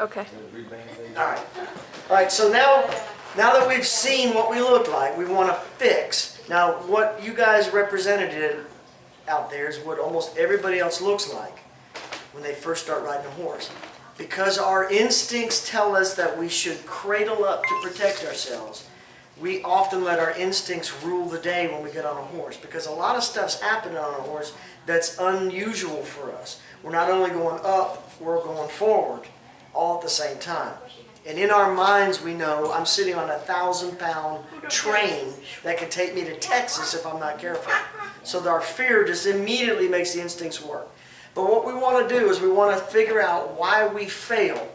Okay. All right, so now that we've seen what we look like, we want to fix. Now, what you guys represented out there is what almost everybody else looks like when they first start riding a horse. Because our instincts tell us that we should cradle up to protect ourselves, we often let our instincts rule the day when we get on a horse, because a lot of stuff's happening on a horse that's unusual for us. We're not only going up, we're going forward all at the same time. And in our minds we know I'm sitting on a 1,000-pound train that could take me to Texas if I'm not careful. So our fear just immediately makes the instincts work. But what we want to do is we want to figure out why we fail.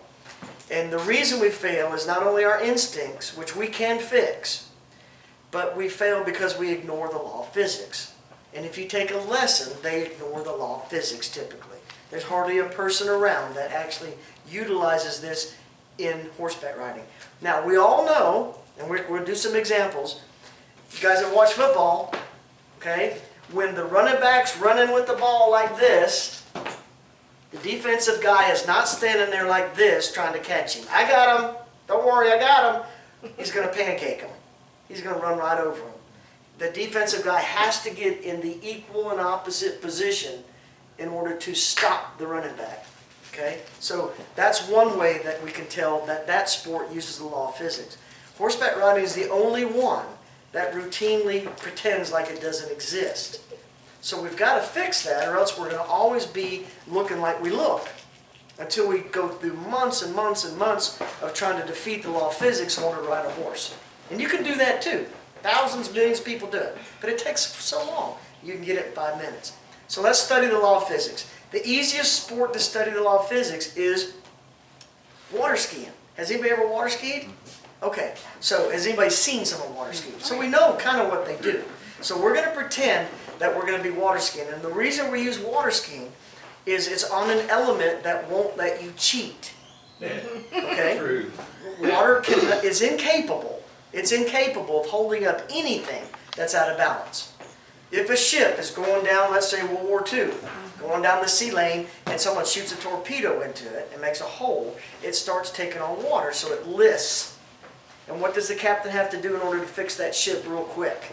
And the reason we fail is not only our instincts, which we can fix, but we fail because we ignore the law of physics. And if you take a lesson, they ignore the law of physics typically. There's hardly a person around that actually utilizes this in horseback riding. Now, we all know, and we'll do some examples. You guys have watched football, okay? When the running back's running with the ball like this, the defensive guy is not standing there like this trying to catch him. I got him. Don't worry, I got him. He's going to pancake him. He's going to run right over him. The defensive guy has to get in the equal and opposite position in order to stop the running back. Okay? So that's one way that we can tell that that sport uses the law of physics. Horseback riding is the only one that routinely pretends like it doesn't exist. So we've got to fix that, or else we're going to always be looking like we look until we go through months and months and months of trying to defeat the law of physics in order to ride a horse. And you can do that too. Thousands, millions of people do it. But it takes so long. You can get it in 5 minutes. So let's study the law of physics. The easiest sport to study the law of physics is water skiing. Has anybody ever water skied? Okay, so has anybody seen someone water skiing? So we know kind of what they do. So we're going to pretend that we're going to be water skiing. And the reason we use water skiing is it's on an element that won't let you cheat. Okay? True. Water is incapable. It's incapable of holding up anything that's out of balance. If a ship is going down, let's say World War II, going down the sea lane, and someone shoots a torpedo into it and makes a hole, it starts taking on water, so it lists. And what does the captain have to do in order to fix that ship real quick?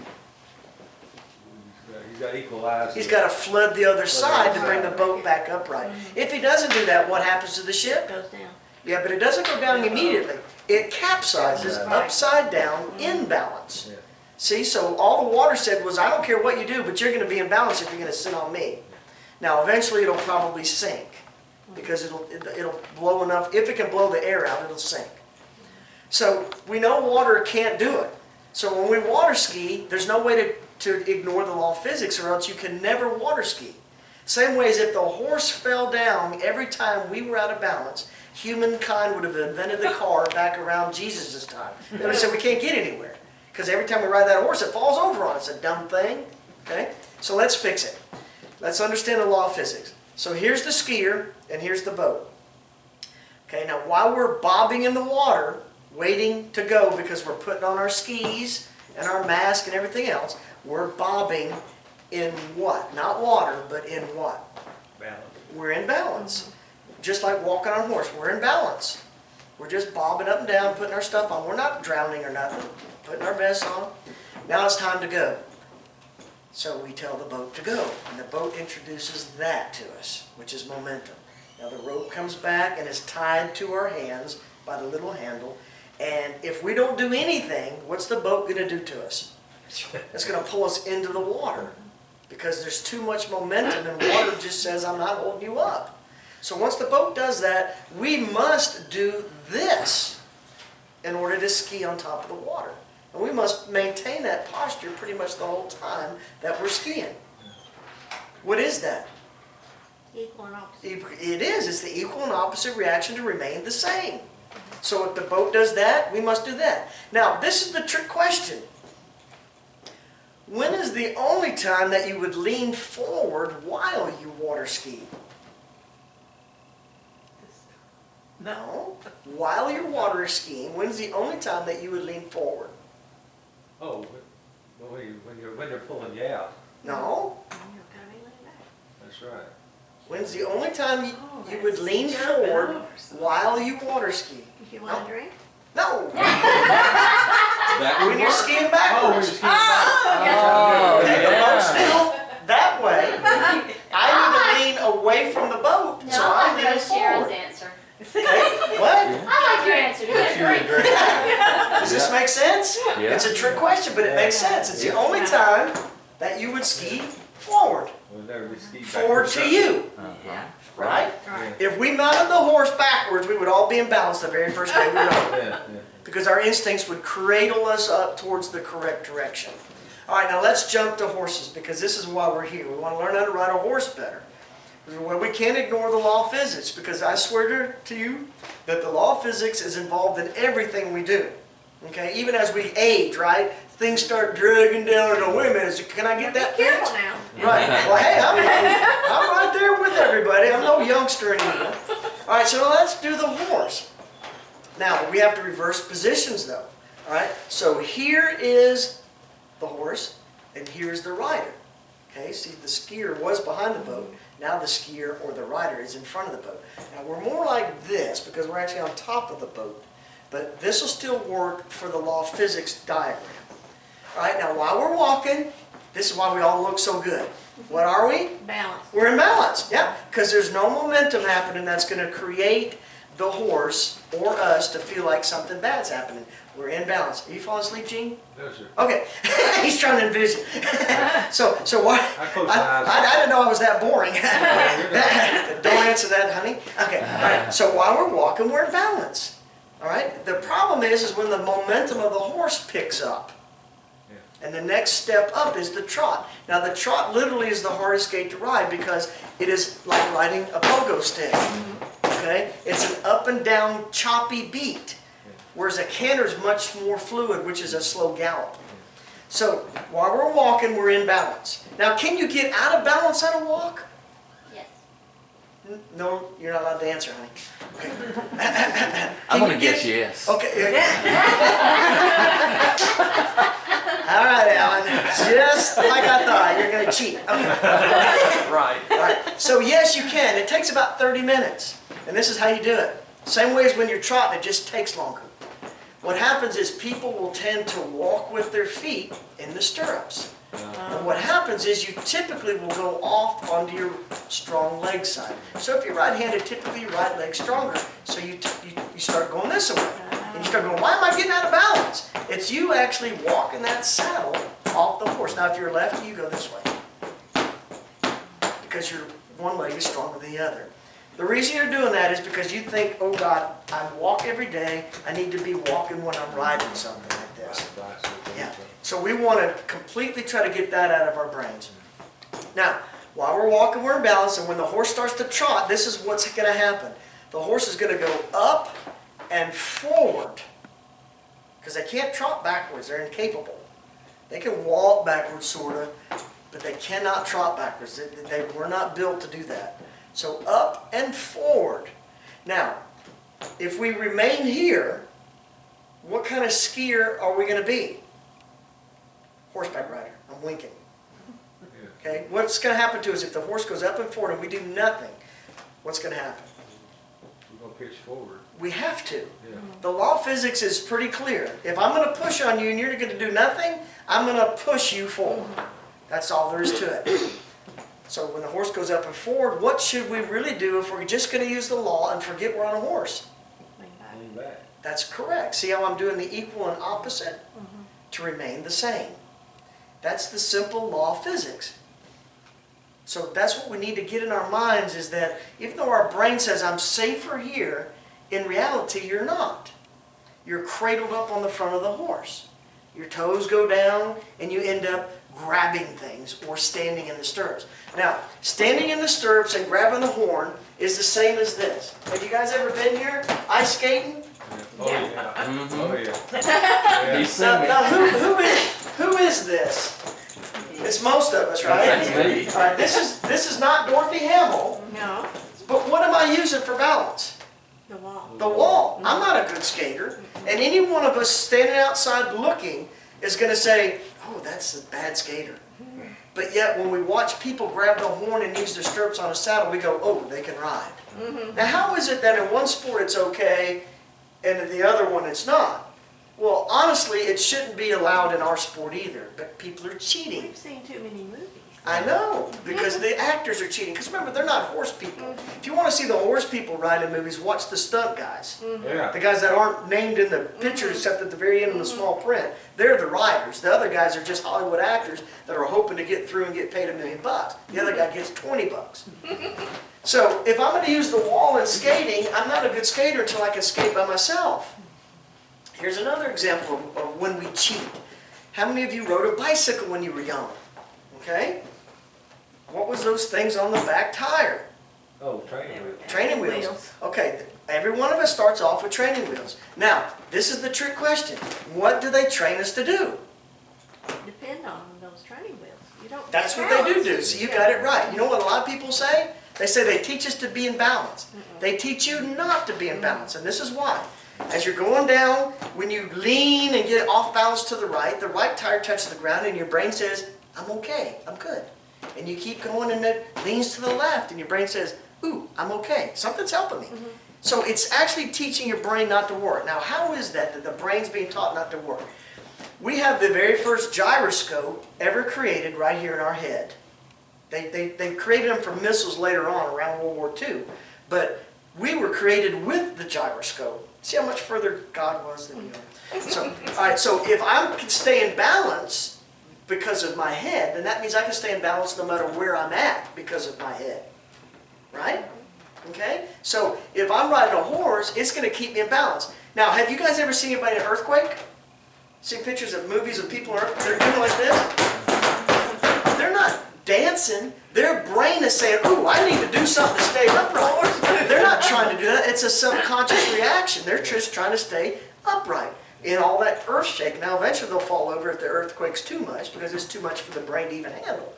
He's got to equalize. He's got to flood the other side to bring the boat back upright. If he doesn't do that, what happens to the ship? It goes down. Yeah, but it doesn't go down immediately. It capsizes upside down in balance. Yeah. See, so all the water said was, I don't care what you do, but you're going to be in balance if you're going to sit on me. Now, eventually it'll probably sink because it'll blow enough. If it can blow the air out, it'll sink. So we know water can't do it. So when we water ski, there's no way to ignore the law of physics, or else you can never water ski. Same way as if the horse fell down every time we were out of balance, humankind would have invented the car back around Jesus' time. They would have said we can't get anywhere. Because every time we ride that horse, it falls over on us. It's a dumb thing. Okay? So let's fix it. Let's understand the law of physics. So here's the skier, and here's the boat. Okay, now while we're bobbing in the water, waiting to go because we're putting on our skis and our mask and everything else, we're bobbing in what? Not water, but in what? Balance. We're in balance. Just like walking on a horse, we're in balance. We're just bobbing up and down, putting our stuff on. We're not drowning or nothing. Putting our vests on. Now it's time to go. So we tell the boat to go. And the boat introduces that to us, which is momentum. Now the rope comes back and is tied to our hands by the little handle. And if we don't do anything, what's the boat going to do to us? It's going to pull us into the water. Because there's too much momentum and water just says, I'm not holding you up. So once the boat does that, we must do this in order to ski on top of the water. And we must maintain that posture pretty much the whole time that we're skiing. What is that? Equal and opposite. It is. It's the equal and opposite reaction to remain the same. So if the boat does that, we must do that. Now, this is the trick question. When is the only time that you would lean forward while you water ski? No. While you're water skiing, when's the only time that you would lean forward? Oh, when they're pulling you out. No. That's right. When's the only time you would lean forward horse. while you water ski. If you want to drink. No, That would when you're work. skiing Oh, when you're backwards. skiing back. Oh, Okay, the boat's yeah. still that way. I need to lean away from the boat, No, so I I'm like leaning Sharon's forward. answer. Okay, what? I like your answer. You She would get a drink. drink. Does this make sense? Yeah. It's a trick question, but it makes sense. It's the only time that you would ski forward. We'll never be skied Forward backwards. to you, Yeah. right? Right. If we mounted the horse backwards, we would all be in balance the very first day we rode. Yeah, yeah. Because our instincts would cradle us up towards the correct direction. All right, now let's jump to horses because this is why we're here. We want to learn how to ride a horse better. Well, we can't ignore the law of physics because I swear to you that the law of physics is involved in everything we do. Okay, even as we age, right? Things start dragging down and wait a minute, can I get that Be careful fixed? now. Right. Well, hey, I'm right there with everybody. I'm no youngster anymore. All right, so let's do the horse. Now, we have to reverse positions though. All right, so here is the horse and here's the rider. Okay, see the skier was behind the boat. Now the skier or the rider is in front of the boat. Now we're more like this because we're actually on top of the boat. But this will still work for the law of physics diagram. All right, now while we're walking, this is why we all look so good. What are we? Balance. We're in balance, yeah, because there's no momentum happening that's going to create the horse or us to feel like something bad's happening. We're in balance. Are you falling asleep, Gene? No, sir. Okay, he's trying to envision. so why? I close my eyes. I didn't know I was that boring. You're not. Don't answer that, honey. Okay, all right. So while we're walking, we're in balance. All right. The problem is when the momentum of the horse picks up. And the next step up is the trot. Now the trot literally is the hardest gait to ride because it is like riding a pogo stick. Okay? It's an up and down choppy beat. Whereas a canter is much more fluid, which is a slow gallop. So while we're walking, we're in balance. Now can you get out of balance on a walk? Yes. No, you're not allowed to answer, honey. Okay. I'm Can gonna you guess yes. Okay. All right, Alan. Just like I thought, you're going to cheat. Okay. Right. All right. So yes, you can. It takes about 30 minutes, and this is how you do it. Same way as when you're trotting, it just takes longer. What happens is people will tend to walk with their feet in the stirrups. And what happens is you typically will go off onto your strong leg side. So if you're right-handed, typically your right leg's stronger. So you start going this way. And you start going, why am I getting out of balance? It's you actually walking that saddle off the horse. Now if you're lefty, you go this way. Because your one leg is stronger than the other. The reason you're doing that is because you think, oh God, I walk every day. I need to be walking when I'm riding something like this. Yeah. So we want to completely try to get that out of our brains. Now, while we're walking, we're in balance, and when the horse starts to trot, this is what's going to happen. The horse is going to go up and forward, because they can't trot backwards. They're incapable. They can walk backwards, sort of, but they cannot trot backwards. They were not built to do that. So up and forward. Now, if we remain here, what kind of skier are we going to be? Horseback rider. I'm winking. Okay? What's going to happen to us if the horse goes up and forward and we do nothing? What's going to happen? We're going to pitch forward. We have to. Yeah. The law of physics is pretty clear. If I'm going to push on you and you're going to do nothing, I'm going to push you forward. That's all there is to it. So when the horse goes up and forward, what should we really do if we're just going to use the law and forget we're on a horse? Lean back. That's correct. See how I'm doing the equal and opposite? To remain the same. That's the simple law of physics. So that's what we need to get in our minds is that even though our brain says I'm safer here, in reality you're not. You're cradled up on the front of the horse. Your toes go down and you end up grabbing things or standing in the stirrups. Now, standing in the stirrups and grabbing the horn is the same as this. Have you guys ever been here ice skating? Oh yeah. Oh yeah. Yeah. He's seen Now, me. who is this? It's most of us, right? That's me. All right, this is not Dorothy Hamill, No, but what am I using for balance? the wall. The wall. I'm not a good skater, and any one of us standing outside looking is going to say, oh, that's a bad skater. But yet, when we watch people grab the horn and use their stirrups on a saddle, we go, oh, they can ride. Now, how is it that in one sport it's okay, and in the other one it's not? Well, honestly, it shouldn't be allowed in our sport either, but people are cheating. We've seen too many movies. I know, because the actors are cheating. Because remember, they're not horse people. If you want to see the horse people ride in movies, watch the stunt guys. Yeah. The guys that aren't named in the picture except at the very end in the small print. They're the riders. The other guys are just Hollywood actors that are hoping to get through and get paid $1 million. The other guy gets $20. So if I'm going to use the wall in skating, I'm not a good skater until I can skate by myself. Here's another example of when we cheat. How many of you rode a bicycle when you were young? Okay? What was those things on the back tire? Oh, training wheels. Training wheels. Okay, every one of us starts off with training wheels. Now, this is the trick question. What do they train us to do? Depend on those training wheels. You don't. That's what they do. So you got it right. You know what a lot of people say? They say they teach us to be in balance. They teach you not to be in balance, and this is why. As you're going down, when you lean and get off balance to the right tire touches the ground and your brain says, I'm okay, I'm good. And you keep going and it leans to the left and your brain says, ooh, I'm okay, something's helping me. So it's actually teaching your brain not to work. Now how is that the brain's being taught not to work? We have the very first gyroscope ever created right here in our head. They created them for missiles later on around World War II. But we were created with the gyroscope. See how much further God was than you are. So, all right, so if I can stay in balance because of my head, then that means I can stay in balance no matter where I'm at because of my head. Right? Okay? So if I'm riding a horse, it's going to keep me in balance. Now, have you guys ever seen anybody in an earthquake? Seen pictures of movies of people they're doing like this? They're not dancing. Their brain is saying, ooh, I need to do something to stay upright. They're not trying to do that. It's a subconscious reaction. They're just trying to stay upright in all that earth shake. Now, eventually they'll fall over if the earthquake's too much because it's too much for the brain to even handle.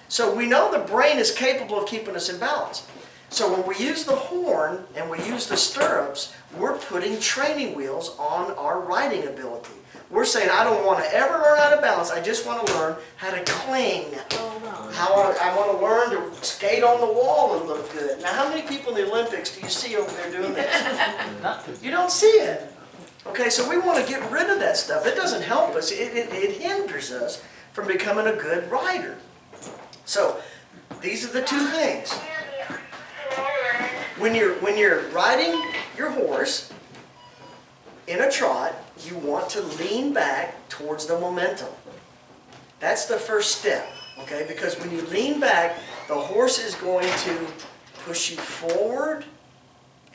So we know the brain is capable of keeping us in balance. So when we use the horn and we use the stirrups, we're putting training wheels on our riding ability. We're saying, I don't want to ever learn how to balance. I just want to learn how to cling. I want to learn to skate on the wall and look good. Now, how many people in the Olympics do you see over there doing this? You don't see it. Okay, so we want to get rid of that stuff. It doesn't help us. It hinders us from becoming a good rider. So, these are the two things. When you're riding your horse in a trot, you want to lean back towards the momentum. That's the first step, okay? Because when you lean back, the horse is going to push you forward,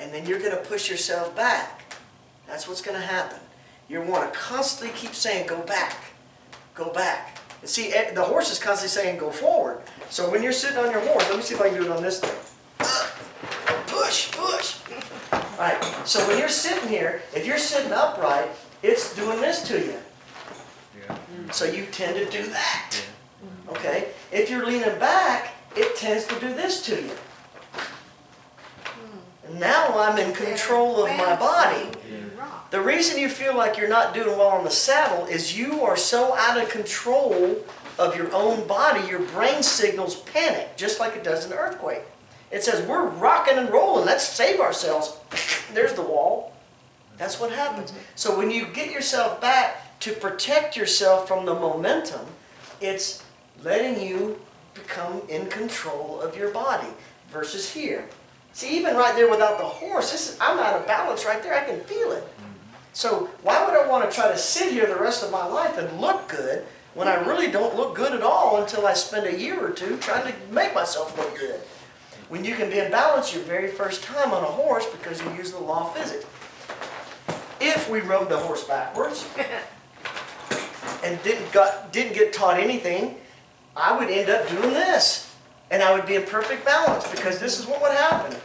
and then you're going to push yourself back. That's what's going to happen. You want to constantly keep saying, go back, go back. And see, the horse is constantly saying, go forward. So when you're sitting on your horse, let me see if I can do it on this thing. Push, push. All right, so when you're sitting here, if you're sitting upright, it's doing this to you. Yeah. So you tend to do that. Okay? If you're leaning back, it tends to do this to you. And now I'm in control of my body. The reason you feel like you're not doing well on the saddle is you are so out of control of your own body, your brain signals panic, just like it does in an earthquake. It says, we're rocking and rolling, let's save ourselves. There's the wall. That's what happens. So when you get yourself back to protect yourself from the momentum, it's letting you become in control of your body versus here. See, even right there without the horse, I'm out of balance right there. I can feel it. So why would I want to try to sit here the rest of my life and look good when I really don't look good at all until I spend a year or two trying to make myself look good? When you can be in balance your very first time on a horse because you use the law of physics. If we rode the horse backwards and didn't get taught anything, I would end up doing this. And I would be in perfect balance because this is what would happen.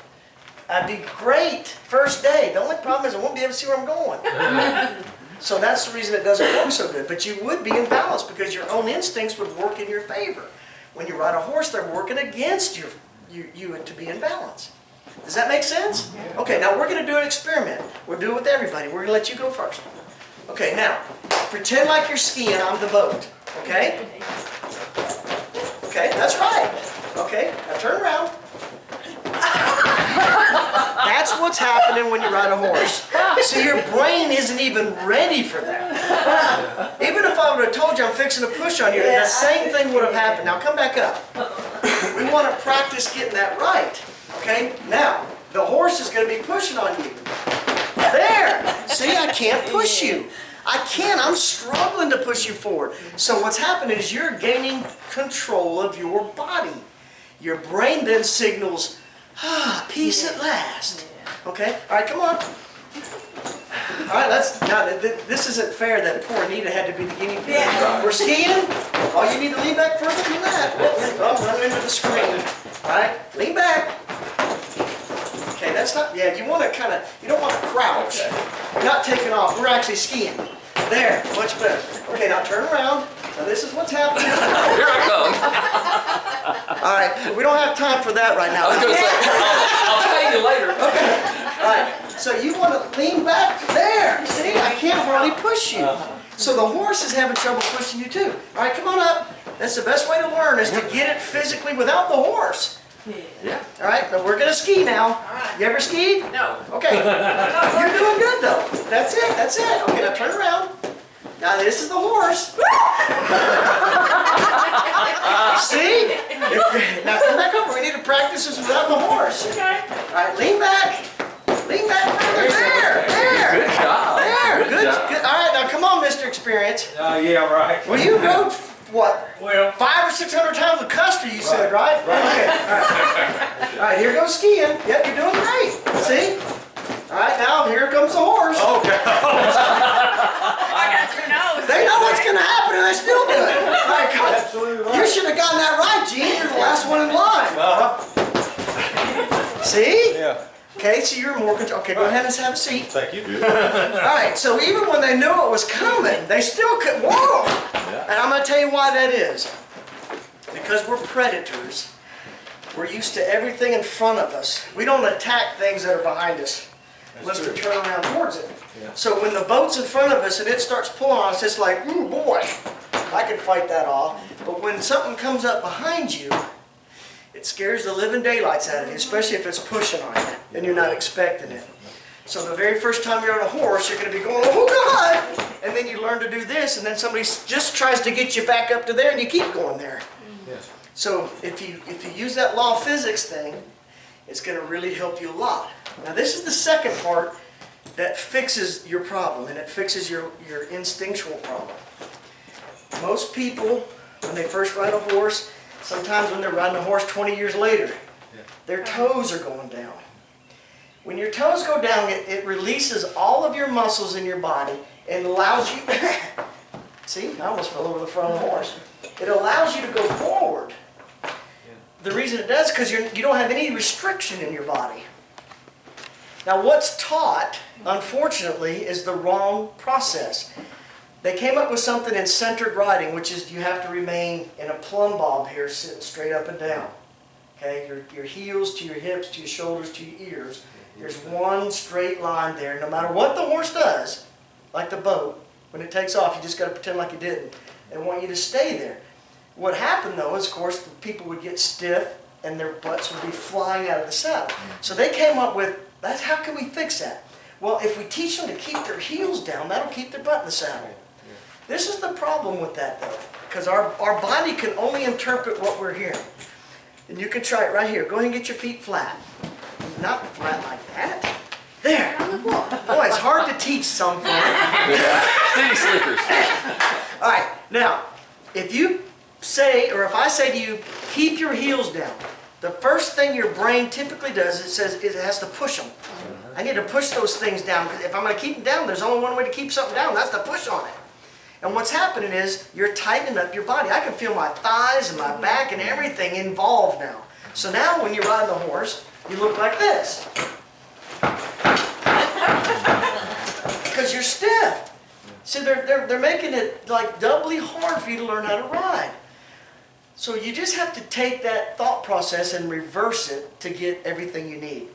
I'd be great first day. The only problem is I won't be able to see where I'm going. So that's the reason it doesn't work so good. But you would be in balance because your own instincts would work in your favor. When you ride a horse, they're working against you to be in balance. Does that make sense? Okay, now we're going to do an experiment. We'll do it with everybody. We're going to let you go first. Okay, now, pretend like you're skiing on the boat. Okay? Okay, that's right. Okay, now turn around. That's what's happening when you ride a horse. See, your brain isn't even ready for that. Even if I would have told you I'm fixing to push on you, the same thing would have happened. Now come back up. We want to practice getting that right. Okay, now the horse is going to be pushing on you. There! See, I can't push you. I can't. I'm struggling to push you forward. So what's happening is you're gaining control of your body. Your brain then signals, peace at last. Okay? All right, come on. All right, this isn't fair that poor Anita had to be the guinea pig. We're skiing. Oh, you need to lean back further than that. Oh, I'm running into the screen. All right, lean back. Okay, that's not, you want to you don't want to crouch. You're not taking off. We're actually skiing. There, much better. Okay, now turn around. Now this is what's happening. Here I come. All right, we don't have time for that right now. I was going to say, I'll tell you later. Okay, all right. So you want to lean back there. See, I can't hardly push you. So the horse is having trouble pushing you too. All right, come on up. That's the best way to learn is to get it physically without the horse. Yeah. All right, but we're gonna ski now. All right. You ever skied? No. Okay. You're doing good though. That's it. That's it. Okay, now turn around. Now this is the horse. See? Now come back over. We need to practice this without the horse. Okay. All right, lean back. Lean back further. There. There. Good job. There. Good. job. Good. All right, now come on, Mr. Experience. Yeah, right. Well, you rode what? Well, 500 or 600 times with Custer, you said, right? Okay. All right, here goes skiing. Yep, you're doing great. See? All right, now here comes the horse. okay. I got your nose. They know what's going to happen and they still do it. All right, come on. Absolutely You right. should have gotten that right, Gene. You're the last one in line. See? Yeah. Okay, so you're more control. Okay, go ahead and have a seat. Thank you. All right, so even when they knew it was coming, they still could. Whoa! And I'm going to tell you why that is. Because we're predators. We're used to everything in front of us. We don't attack things that are behind us unless we turn around towards it. Yeah. So when the boat's in front of us and it starts pulling on us, it's like, ooh boy, I can fight that off. But when something comes up behind you, it scares the living daylights out of you, especially if it's pushing on you and you're not expecting it. So the very first time you're on a horse, you're going to be going, oh God! And then you learn to do this, and then somebody just tries to get you back up to there, and you keep going there. Yes. So if you use that law of physics thing, it's going to really help you a lot. Now this is the second part that fixes your problem, and it fixes your instinctual problem. Most people, when they first ride a horse, sometimes when they're riding a horse 20 years later, their toes are going down. When your toes go down, it releases all of your muscles in your body and allows you, see, I almost fell over the front of the horse. It allows you to go forward. The reason it does is because you don't have any restriction in your body. Now what's taught, unfortunately, is the wrong process. They came up with something in centered riding, which is you have to remain in a plumb bob here, sitting straight up and down. Okay, your heels to your hips, to your shoulders, to your ears. There's one straight line there. No matter what the horse does, like the boat, when it takes off, you just got to pretend like you didn't. They want you to stay there. What happened though is, of course, the people would get stiff and their butts would be flying out of the saddle. So they came up with, how can we fix that? Well, if we teach them to keep their heels down, that'll keep their butt in the saddle. This is the problem with that though, because our body can only interpret what we're hearing. And you can try it right here. Go ahead and get your feet flat. Not flat like that. There. Boy, it's hard to teach some folks. City slickers. All right, now, if you say, or if I say to you, keep your heels down, the first thing your brain typically does, it has to push them. I need to push those things down, because if I'm going to keep them down, there's only one way to keep something down, that's to push on it. And what's happening is, you're tightening up your body. I can feel my thighs and my back and everything involved now. So now when you're riding the horse, you look like this. Because you're stiff. See, they're making it like doubly hard for you to learn how to ride. So you just have to take that thought process and reverse it to get everything you need.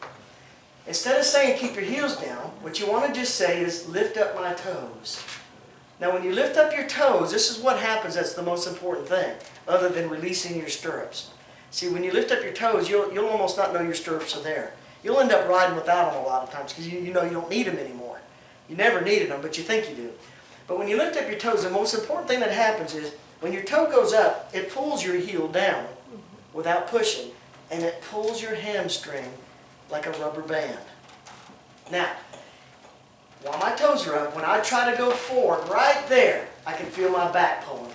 Instead of saying keep your heels down, what you want to just say is lift up my toes. Now when you lift up your toes, this is what happens that's the most important thing, other than releasing your stirrups. See, when you lift up your toes, you'll almost not know your stirrups are there. You'll end up riding without them a lot of times because you know you don't need them anymore. You never needed them, but you think you do. But when you lift up your toes, the most important thing that happens is when your toe goes up, it pulls your heel down without pushing, and it pulls your hamstring like a rubber band. Now, while my toes are up, when I try to go forward, right there, I can feel my back pulling.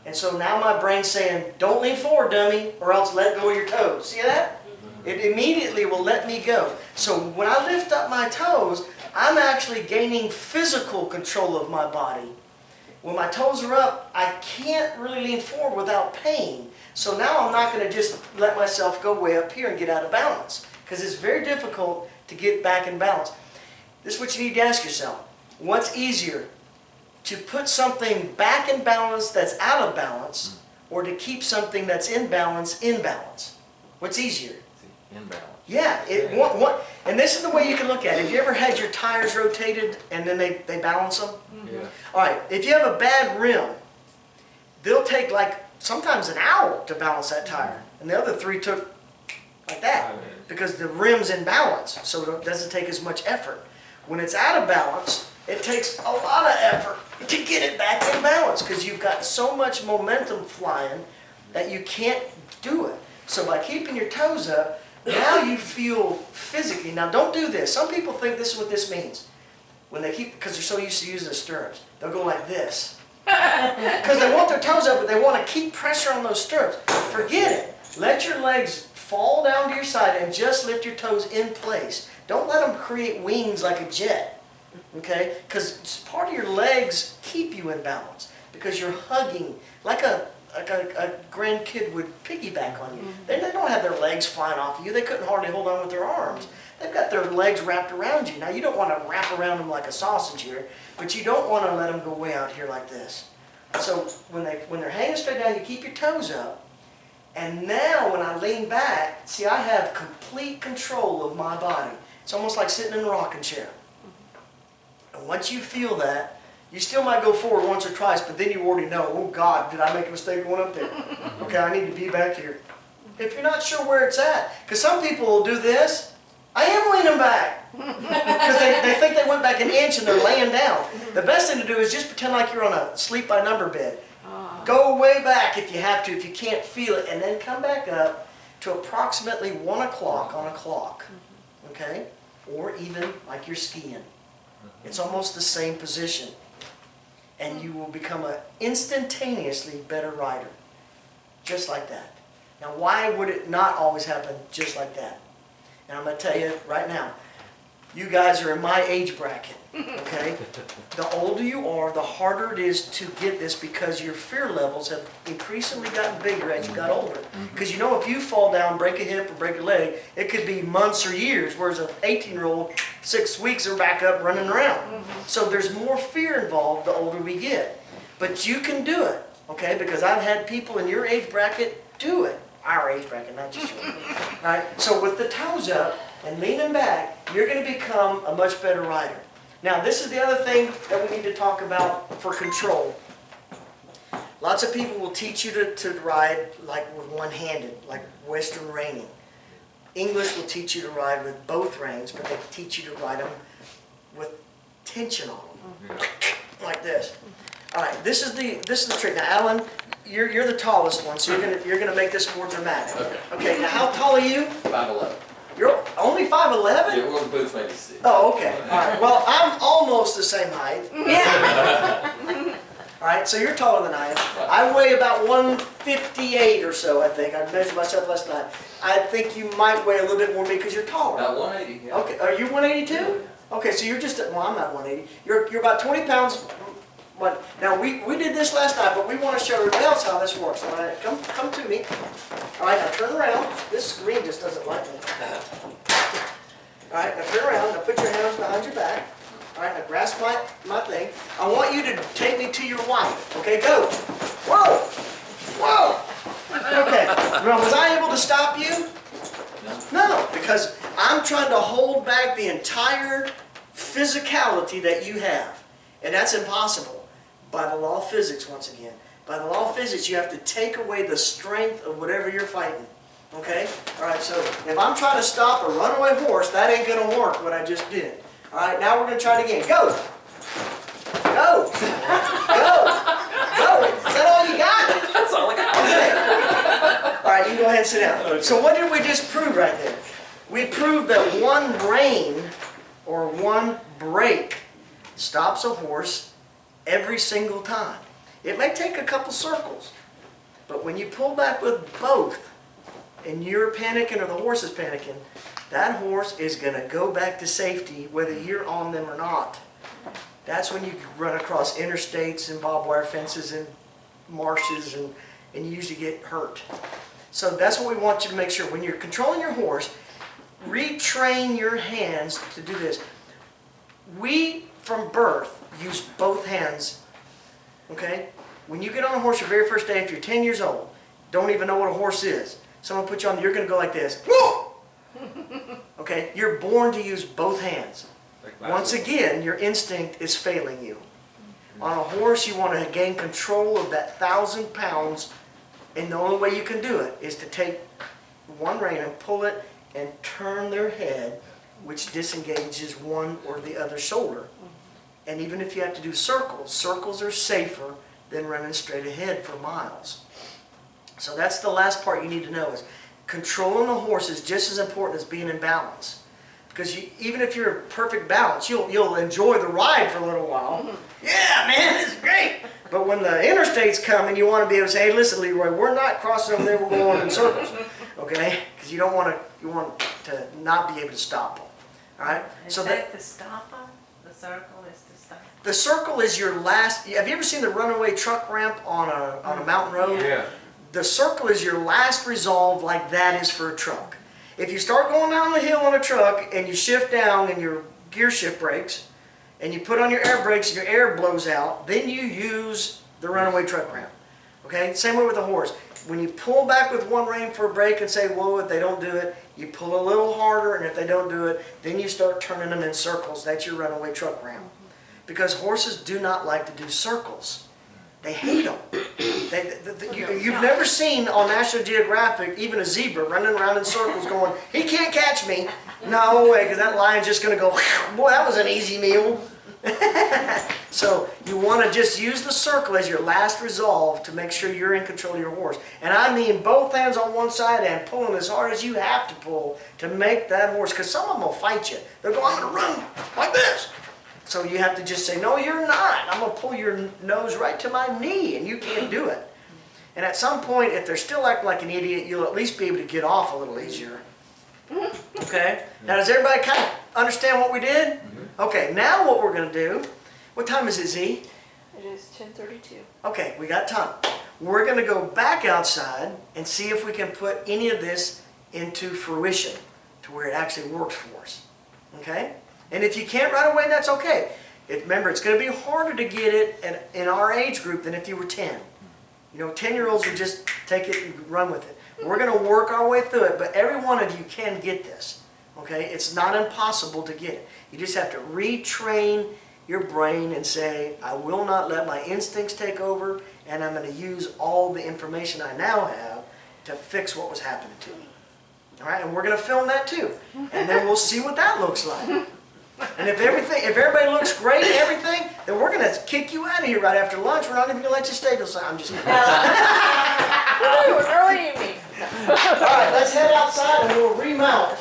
And so now my brain's saying, don't lean forward, dummy, or else let go of your toes. See that? It immediately will let me go. So when I lift up my toes, I'm actually gaining physical control of my body. When my toes are up, I can't really lean forward without pain. So now I'm not going to just let myself go way up here and get out of balance, because it's very difficult to get back in balance. This is what you need to ask yourself. What's easier? To put something back in balance that's out of balance, or to keep something that's in balance in balance? What's easier? Imbalance. Yeah, and this is the way you can look at it. Have you ever had your tires rotated and then they balance them? Yeah. All right, if you have a bad rim, they'll take like sometimes an hour to balance that tire, and the other three took like that because the rim's in balance, so it doesn't take as much effort. When it's out of balance, it takes a lot of effort to get it back in balance because you've got so much momentum flying that you can't do it. So by keeping your toes up, now you feel physically. Now don't do this. Some people think this is what this means. When they keep, because they're so used to using the stirrups, they'll go like this. Because they want their toes up, but they want to keep pressure on those stirrups. Forget it. Let your legs fall down to your side and just lift your toes in place. Don't let them create wings like a jet. Okay? Because part of your legs keep you in balance. Because you're hugging like a grandkid would piggyback on you. They don't have their legs flying off of you. They couldn't hardly hold on with their arms. They've got their legs wrapped around you. Now you don't want to wrap around them like a sausage here, but you don't want to let them go way out here like this. So when they're hanging straight down, you keep your toes up. And now when I lean back, see, I have complete control of my body. It's almost like sitting in a rocking chair. And once you feel that, you still might go forward once or twice, but then you already know, oh God, did I make a mistake going up there? Okay, I need to be back here. If you're not sure where it's at, because some people will do this, I am leaning back. Because they think they went back an inch and they're laying down. The best thing to do is just pretend like you're on a sleep by number bed. Go way back if you have to, if you can't feel it, and then come back up to approximately 1 o'clock on a clock. Okay? Or even like you're skiing. It's almost the same position. And you will become an instantaneously better rider. Just like that. Now why would it not always happen just like that? And I'm going to tell you right now, you guys are in my age bracket, okay? The older you are, the harder it is to get this because your fear levels have increasingly gotten bigger as you got older. Because you know if you fall down, break a hip, or break a leg, it could be months or years, whereas an 18-year-old, 6 weeks are back up running around. So there's more fear involved the older we get. But you can do it, okay? Because I've had people in your age bracket do it. Our age bracket, not just yours. All right, so with the toes up and leaning back, you're going to become a much better rider. Now, this is the other thing that we need to talk about for control. Lots of people will teach you to ride like with one-handed, like Western reining. English will teach you to ride with both reins, but they teach you to ride them with tension on them, like this. All right, this is the trick. Now, Alan, you're the tallest one, so you're gonna make this more dramatic. Okay. Okay. Now, how tall are you? 5'11". You're only 5'11"? Yeah, well, the boots maybe 6. Oh, okay. All right. Well, I'm almost the same height. Yeah. All right. So you're taller than I am. I weigh about 158 or so. I think I measured myself last night. I think you might weigh a little bit more than me because you're taller. About 180. Yeah. Okay. Are you 182? Okay. So you're just well, I'm not 180. You're about 20 pounds. But now we did this last night, but we want to show everybody else how this works. All right, come to me. All right, now turn around. This screen just doesn't like me. All right, now turn around. Now put your hands behind your back. All right, now grasp my thing. I want you to take me to your wife. Okay, go. Whoa, whoa. Okay. Now, was I able to stop you? No, because I'm trying to hold back the entire physicality that you have, and that's impossible. by the law of physics once again. By the law of physics, you have to take away the strength of whatever you're fighting. Okay? All right, so if I'm trying to stop a runaway horse, that ain't going to work what I just did. All right, now we're going to try it again. Go! Go! Go! Go! Is that all you got? That's all I got. Okay. All right, you can go ahead and sit down. So what did we just prove right there? We proved that one rein or one break stops a horse every single time. It may take a couple circles, but when you pull back with both and you're panicking or the horse is panicking, that horse is going to go back to safety whether you're on them or not. That's when you run across interstates and barbed wire fences and marshes and you usually get hurt. So that's what we want you to make sure. When you're controlling your horse, retrain your hands to do this. We, from birth, use both hands, okay? When you get on a horse your very first day, if you're 10 years old, don't even know what a horse is. Someone put you on, you're going to go like this. Woo! Okay? You're born to use both hands. Once again, your instinct is failing you. On a horse, you want to gain control of that 1,000 pounds, and the only way you can do it is to take one rein and pull it and turn their head, which disengages one or the other shoulder. And even if you have to do circles, circles are safer than running straight ahead for miles. So that's the last part you need to know is controlling the horse is just as important as being in balance. Because even if you're in perfect balance, you'll enjoy the ride for a little while. Yeah, man, this is great. But when the interstates come and you want to be able to say, hey, listen, Leroy, we're not crossing over there, we're going in circles. Okay? Because you want to not be able to stop them. All right? Is that to stop them? The circle is to stop them? The circle is your last. Have you ever seen the runaway truck ramp on a mountain road? Yeah. The circle is your last resolve, like that is for a truck. If you start going down the hill on a truck and you shift down and your gear shift breaks and you put on your air brakes and your air blows out, then you use the runaway truck ramp. Okay? Same way with a horse. When you pull back with one rein for a break and say, whoa, if they don't do it, you pull a little harder, and if they don't do it, then you start turning them in circles. That's your runaway truck ramp. Because horses do not like to do circles. They hate them. You've never seen on National Geographic even a zebra running around in circles going, he can't catch me. No way, because that lion's just going to go, boy, that was an easy meal. So you want to just use the circle as your last resolve to make sure you're in control of your horse. And I mean both hands on one side and pulling as hard as you have to pull to make that horse, because some of them will fight you. They're going, I'm going to run like this. So you have to just say, no, you're not. I'm going to pull your nose right to my knee, and you can't do it. And at some point, if they're still acting like an idiot, you'll at least be able to get off a little easier. Okay? Now, does everybody kind of understand what we did? Okay, now what we're going to do, what time is it, Z? It is 10:32. Okay, we got time. We're going to go back outside and see if we can put any of this into fruition to where it actually works for us. Okay? And if you can't right away, that's okay. Remember, it's going to be harder to get it in our age group than if you were 10. You know, 10-year-olds would just take it and run with it. We're going to work our way through it, but every one of you can get this. Okay? It's not impossible to get it. You just have to retrain your brain and say, I will not let my instincts take over, and I'm going to use all the information I now have to fix what was happening to me. All right? And we're going to film that too. And then we'll see what that looks like. And if everybody looks great and everything, then we're going to kick you out of here right after lunch. We're not even going to let you stay till I'm just kidding. Ooh, early evening. All right, let's head outside and we'll remount.